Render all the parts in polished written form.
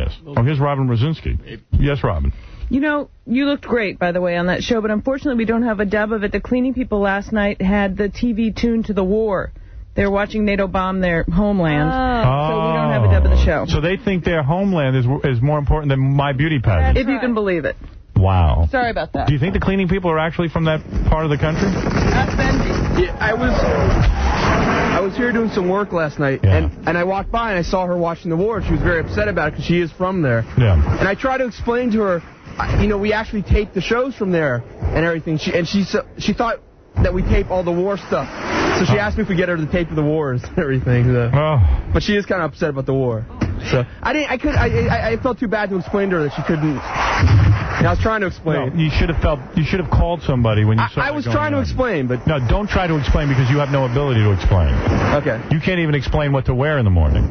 this. Oh, here's Robin Rosinski. Yes, Robin. You know, you looked great, by the way, on that show, but unfortunately we don't have a dub of it. The cleaning people last night had the TV tuned to the war. They were watching NATO bomb their homeland, so we don't have a dub of the show. So they think their homeland is more important than my beauty pageant. If you can believe it. Wow. Sorry about that. Do you think the cleaning people are actually from that part of the country? Ask Benji. Yeah, I was here doing some work last night, and I walked by and I saw her watching the war, and she was very upset about it because she is from there. Yeah. And I tried to explain to her, you know, we actually tape the shows from there and everything. She thought that we tape all the war stuff. So she asked me if we get her the tape of the wars and everything. So. But she is kind of upset about the war. So I felt too bad to explain to her that she couldn't. I was trying to explain. No, you should have called somebody when you saw I was trying to explain, but... No, don't try to explain because you have no ability to explain. Okay. You can't even explain what to wear in the morning.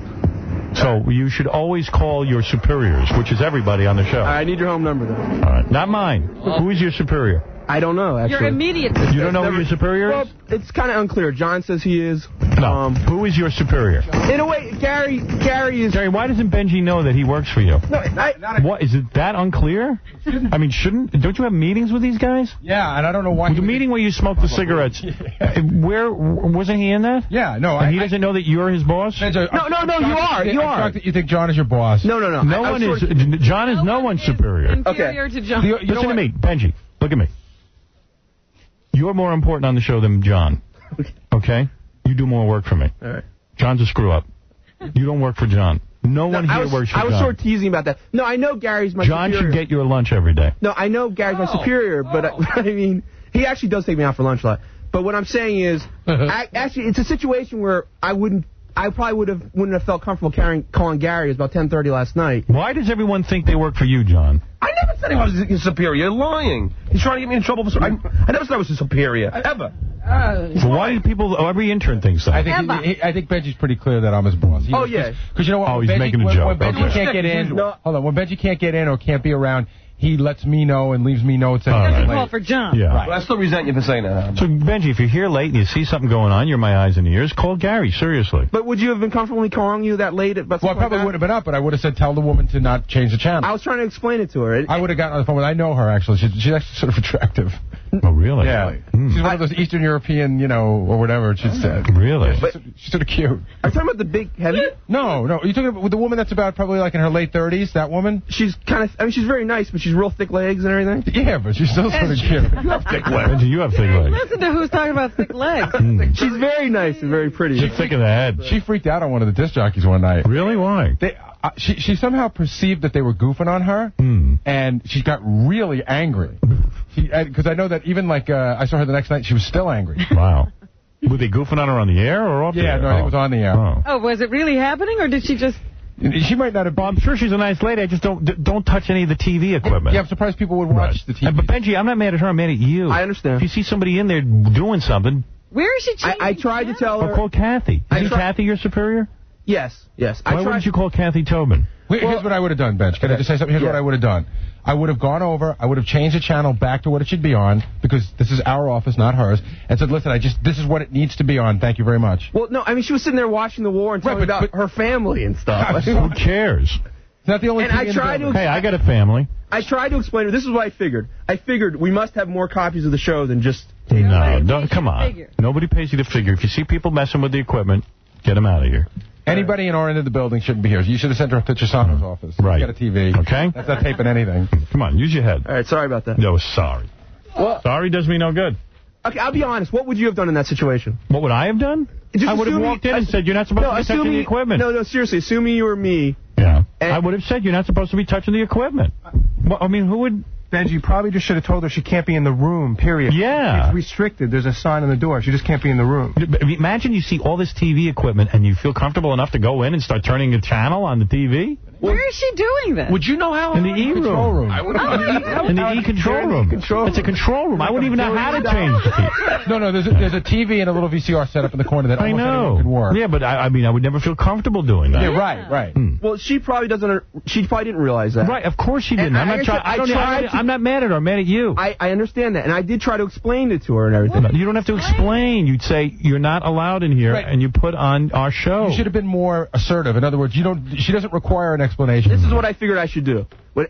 So you should always call your superiors, which is everybody on the show. I need your home number, though. All right. Not mine. Who is your superior? I don't know, actually. Your immediate... You don't know who your superior is? Well, it's kind of unclear. John says he is. No. Who is your superior? In a way, Gary is... Gary, why doesn't Benji know that he works for you? No, What, is it that unclear? I mean, don't you have meetings with these guys? Yeah, and I don't know why... The meeting where you smoked the cigarettes, where, wasn't he in that? Yeah, no. And he doesn't know that you're his boss? No, you are. You are. I'm shocked that you think John is your boss. No. John is no one's superior. Inferior to John. Listen to me, Benji. Look at me. You're more important on the show than John. Okay? You do more work for me. All right. John's a screw-up. You don't work for John. No one here works for John. I was sort of teasing about that. No, I know Gary's my superior. John should get your lunch every day. No, I know Gary's my superior, but I mean, he actually does take me out for lunch a lot. But what I'm saying is, actually, it's a situation where I probably wouldn't have felt comfortable calling Gary. It was about 10:30 last night. Why does everyone think they work for you, John? I never said he was his superior. You're lying. He's trying to get me in trouble. I never said I was his superior, ever. So why do people, every intern thinks that? I think Benji's pretty clear that I'm his boss. Yeah. Because you know what? Oh, he's making a joke. When Benji can't get in, hold on. When Benji can't get in or can't be around, he lets me know and leaves me notes. He doesn't call for John. Yeah. Right. Well, I still resent you for saying that. So, Benji, if you're here late and you see something going on, you're my eyes and ears, call Gary, seriously. But would you have been comfortable me calling you that late? Well, I probably wouldn't have been up, but I would have said, tell the woman to not change the channel. I was trying to explain it to her. I would have gotten on the phone with her. I know her, actually. She's actually sort of attractive. Oh, really? Yeah. She's one of those Eastern European, or whatever she said. Really? Yeah, she's sort of cute. Are you talking about the big, heavy? No. You're talking about the woman that's about probably like in her late 30s, that woman? She's kind of, she's very nice, but she's real thick legs and everything. Yeah, but she's still sort of cute. You have thick legs. Benji, you have thick legs. Listen to who's talking about thick legs. She's very nice and very pretty. She's thick in the head. She freaked out on one of the disc jockeys one night. Really? Why? She somehow perceived that they were goofing on her, and she got really angry. Because I know that even I saw her the next night, she was still angry. Wow. Were they goofing on her on the air or off the air? Yeah, no, I think it was on the air. Oh, was it really happening, or did she just... She might not have... Well, I'm sure she's a nice lady. I just don't touch any of the TV equipment. Yeah, I'm surprised people would watch the TV. But Benji, I'm not mad at her. I'm mad at you. I understand. If you see somebody in there doing something... Where is she changing? I tried to tell her... Or call Kathy. Isn't Kathy your superior? Yes. Why wouldn't you call Kathy Tobin? Here's what I would have done, Benj. Can I just say something? Here's what I would have done. I would have gone over, I would have changed the channel back to what it should be on, because this is our office, not hers, and said, listen, this is what it needs to be on. Thank you very much. Well, no, I mean, she was sitting there watching the war and talking about her family and stuff. Who cares? It's not the only thing Hey, I got a family. I tried to explain to her. This is what I figured. I figured we must have more copies of the show than just... No, come on. Nobody pays you to figure. If you see people messing with the equipment, get them out of here. Anybody in our end of the building shouldn't be here. You should have sent her to Chisano's office. Right. You got a TV. Okay. That's not taping anything. Come on, use your head. All right, sorry about that. No, sorry. Well, sorry does me no good. Okay, I'll be honest. What would you have done in that situation? What would I have done? I would have walked in and said, you're not supposed to be touching the equipment. No, seriously, assuming you were me. Yeah. I would have said, you're not supposed to be touching the equipment. Well, I mean, who would... Benji, you probably just should have told her she can't be in the room, period. Yeah. It's restricted. There's a sign on the door. She just can't be in the room. Imagine you see all this TV equipment and you feel comfortable enough to go in and start turning a channel on the TV? Where is she doing this? Would you know how? In the E-room. In the E-control room. It's a control room. I wouldn't even know how to change the TV. No, there's a TV and a little VCR set up in the corner that almost anyone could work. Yeah, but I mean, I would never feel comfortable doing that. Yeah, right. Well, she probably didn't realize that. Right, of course she didn't. I'm not mad at her. I'm mad at you. I understand that, and I did try to explain it to her and everything. You don't have to explain. You'd say, you're not allowed in here, and you put on our show. You should have been more assertive. In other words, she doesn't require an explanation. This is what I figured I should do.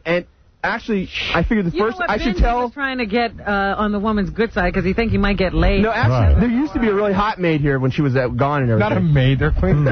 And actually, I figured I should tell. Was trying to get on the woman's good side because he think he might get laid. No, actually, there used to be a really hot maid here when she was gone and everything. Not a maid, they're clean.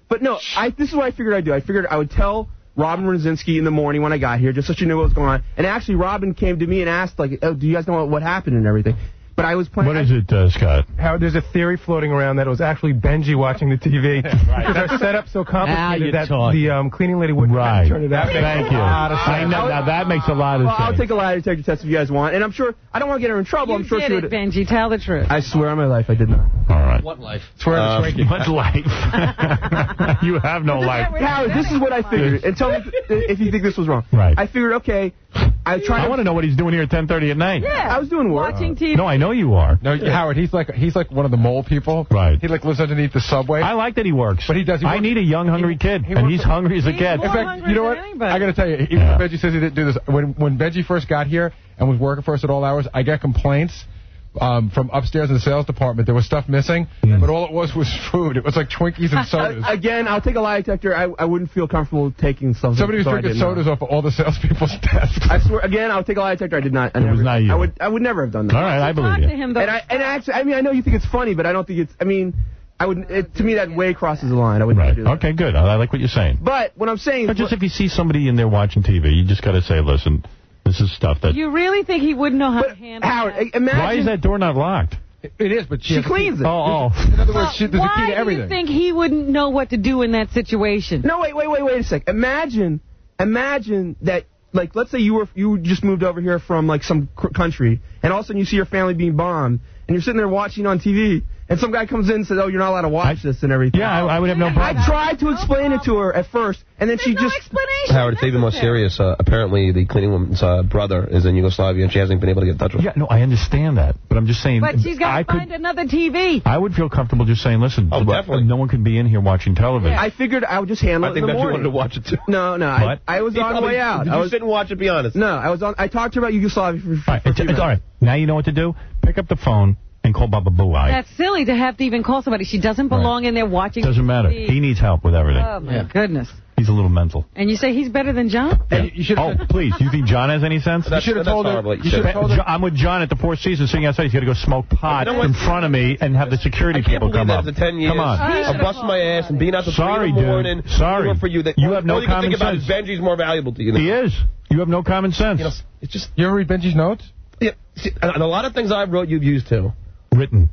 But no, this is what I figured I'd do. I figured I would tell Robin Rosinski in the morning when I got here, just so she knew what was going on. And actually, Robin came to me and asked, like, oh, do you guys know what happened and everything? But I was planning. What is it, Scott? Howard, there's a theory floating around that it was actually Benji watching the TV. Right. Because our setup's so complicated that the cleaning lady wouldn't turn it out. Thank you. Now that makes a lot of sense. I'll take a lie detector test if you guys want. And I'm sure, I don't want to get her in trouble. I'm sure she would. Benji, tell the truth. I swear on my life I did not. All right. What life? Swear on what life? You have no life. Howard, this is what I figured. And tell me if you think this was wrong. Right. I figured, okay, I want to know what he's doing here at 10:30 at night. Yeah. I was doing work. Watching TV. No, I know you are. No, Howard, he's like one of the mole people. Right. He lives underneath the subway. I like that he works. But he does. I need a young, hungry kid, and he's hungry as a kid. In fact, you know what? I got to tell you, even though Benji says he didn't do this, when Benji first got here and was working for us at all hours, I get complaints from upstairs in the sales department. There was stuff missing, but all it was food. It was like Twinkies and sodas. Again, I'll take a lie detector. I wouldn't feel comfortable taking something. Somebody was drinking sodas off of all the salespeople's desks. I swear, again, I'll take a lie detector. I did not. It was not you. I would never have done that. All right, I believe you. And actually, I mean, I know you think it's funny, but I don't think it's. I mean, to me, that way crosses the line. I would never do that. Okay, good. I like what you're saying. But what I'm saying. But just if you see somebody in there watching TV, you just got to say, listen, this is stuff that. You really think he wouldn't know how to handle Howard, that? imagine. Why is that door not locked? It is, but she cleans it. Oh. In other words, there's a key to everything. Why do you think he wouldn't know what to do in that situation? No, wait a sec. Imagine that, like, let's say you just moved over here from, like, some country, and all of a sudden you see your family being bombed, and you're sitting there watching on TV, and some guy comes in and says, oh, you're not allowed to watch this and everything. Yeah, I would have no problem. I tried to explain it to her at first, and then she just... Howard, it's even more serious. Apparently, the cleaning woman's brother is in Yugoslavia, and she hasn't been able to get in touch with him. Yeah, no, I understand that, but I'm just saying... But she's got to find another TV. I would feel comfortable just saying, listen, definitely. No one can be in here watching television. I figured I would just handle it in the morning. I think that you wanted to watch it, too. No, I was on the way out. Did you sit and watch it, be honest? No, I talked to her about Yugoslavia for a few minutes. All right, now you know what to do? Pick up the phone and call Baba Booey. That's silly to have to even call somebody. She doesn't belong in there watching Doesn't matter. He needs help with everything. Oh, my goodness. He's a little mental. And you say he's better than John? Yeah. Please. You think John has any sense? You should have told her. I'm with John at the Four Seasons sitting outside. He's got to go smoke pot in front of me and have the security people come up. After 10 years, come on. I'm busting my ass and being out to 3 in the morning. Sorry. For you, you have no common sense. All you can think about is Benji's more valuable to you. He is. You have no common sense. You know, it's just... You ever read Benji's notes? Yeah. See, and a lot of things I've wrote, you've used too. Written.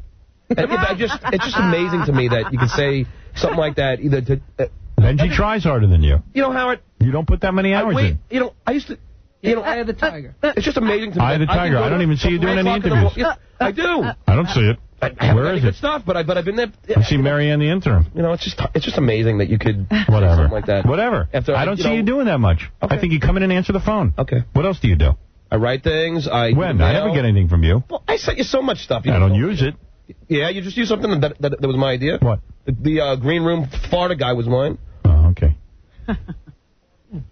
It's just amazing to me that you can say something like that either to... Benji tries harder than you. You know, Howard... You don't put that many hours in. You know, I used to... You know, Eye of the Tiger. It's just amazing to me. Eye of the Tiger. I don't even see you doing any interviews. I do. I don't see it. Where is it? Good stuff, but I've been there. I see Marianne the interim. You know, it's just amazing that you could whatever something like that. Whatever. I don't see you doing that much. Okay. I think you come in and answer the phone. Okay. What else do you do? I write things. When? I never get anything from you. Well, I sent you so much stuff. I don't use it. Yeah, you just use something that was my idea. What? The green room Florida guy was mine. Oh, okay.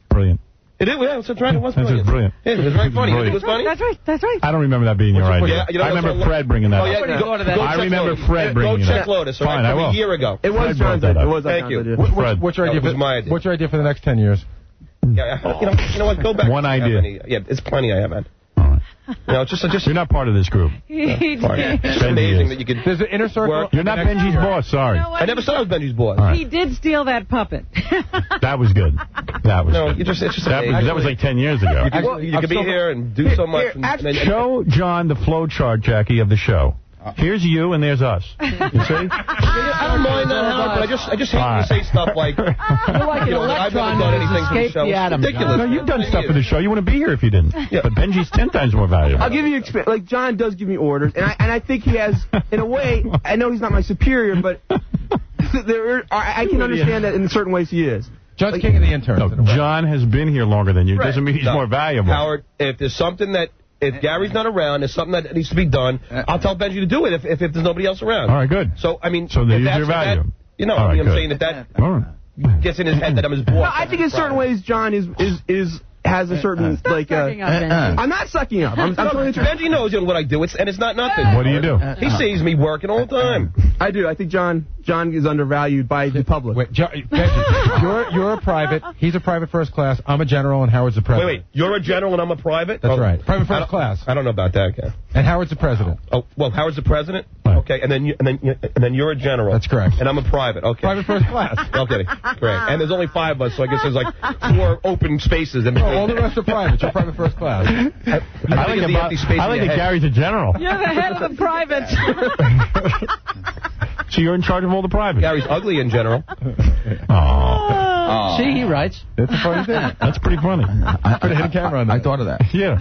Brilliant. It is, yeah, so it was brilliant. Brilliant. Yeah, it was very funny. It was funny? That's right. I don't remember that being your idea. Yeah, I remember Fred bringing that up. I remember Fred bringing it up. Go check Lotus. Fine, I will. A year ago. It was John's idea. It was Thank you. What's your idea? What's your idea for the next 10 years? Yeah, you know what? Go back. One idea. Yeah, it's plenty I haven't. You know, just you're not part of this group. It's amazing that you could. There's an inner circle. You're not Benji's boss. Sorry. You know I never said I was Benji's boss. Right. He did steal that puppet. That was good. That was good. It's just that was like 10 years ago. You could be here and do so much. Show John the flow chart, Jackie, of the show. Here's you and there's us. You see? I don't mind that, Howard, but I just hate when you say stuff like, You're like an I've never electron done that anything has for the escaped show. the atom. It's ridiculous. No, you've done stuff for the show. You wouldn't be here if you didn't. Yeah. But Benji's 10 times more valuable. I'll give you like John does give me orders, and I think he has, in a way, I know he's not my superior, but I can understand that in certain ways he is. John's king of the interns. No, John has been here longer than you. Right. Doesn't mean he's more valuable. Howard, if there's something that... If Gary's not around, there's something that needs to be done, I'll tell Benji to do it if there's nobody else around. All right, good. So, I mean... So there's your value. I'm saying that All right. gets in his head that I'm his boss. No, I think in certain ways John is has a certain, I'm not sucking up. I'm telling the truth. Benjy knows what I do, and it's not nothing. What do you do? He sees me working all the time. I do. I think John is undervalued by the public. Wait, Benjy, you're a private. He's a private first class. I'm a general, and Howard's the president. Wait. You're a general, and I'm a private? That's right. Private first class. I don't know about that, guy. And Howard's the president. Oh, well, Howard's the president? Right. Okay, and then you're a general. That's correct. And I'm a private. Okay. Private first class. Okay, great. And there's only 5 of us, so I guess there's like 4 open spaces. In all the rest are private. You're private first class. I like that Gary's a general. You're the head of the private. So you're in charge of all the privates. Gary's ugly in general. Oh. See, he writes. That's a funny thing. That's pretty funny. Put a hidden camera on that. I thought of that. Yeah.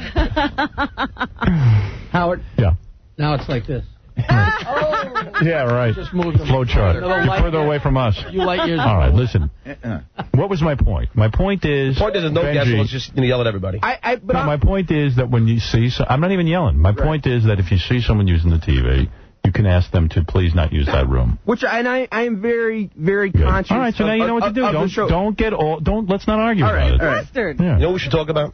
Howard? Yeah. Now it's like this. Yeah, right. Just move the flow chart. You're further away from us. You light years. All right, listen. What was my point? My point is... The point is there's no guest, so let's just yell at everybody. My point is that when you see... I'm not even yelling. My point is that if you see someone using the TV... You can ask them to please not use that room. Which I am very, very conscious. All right, so now you know what to do. Let's not argue about it. All right. You know what we should talk about?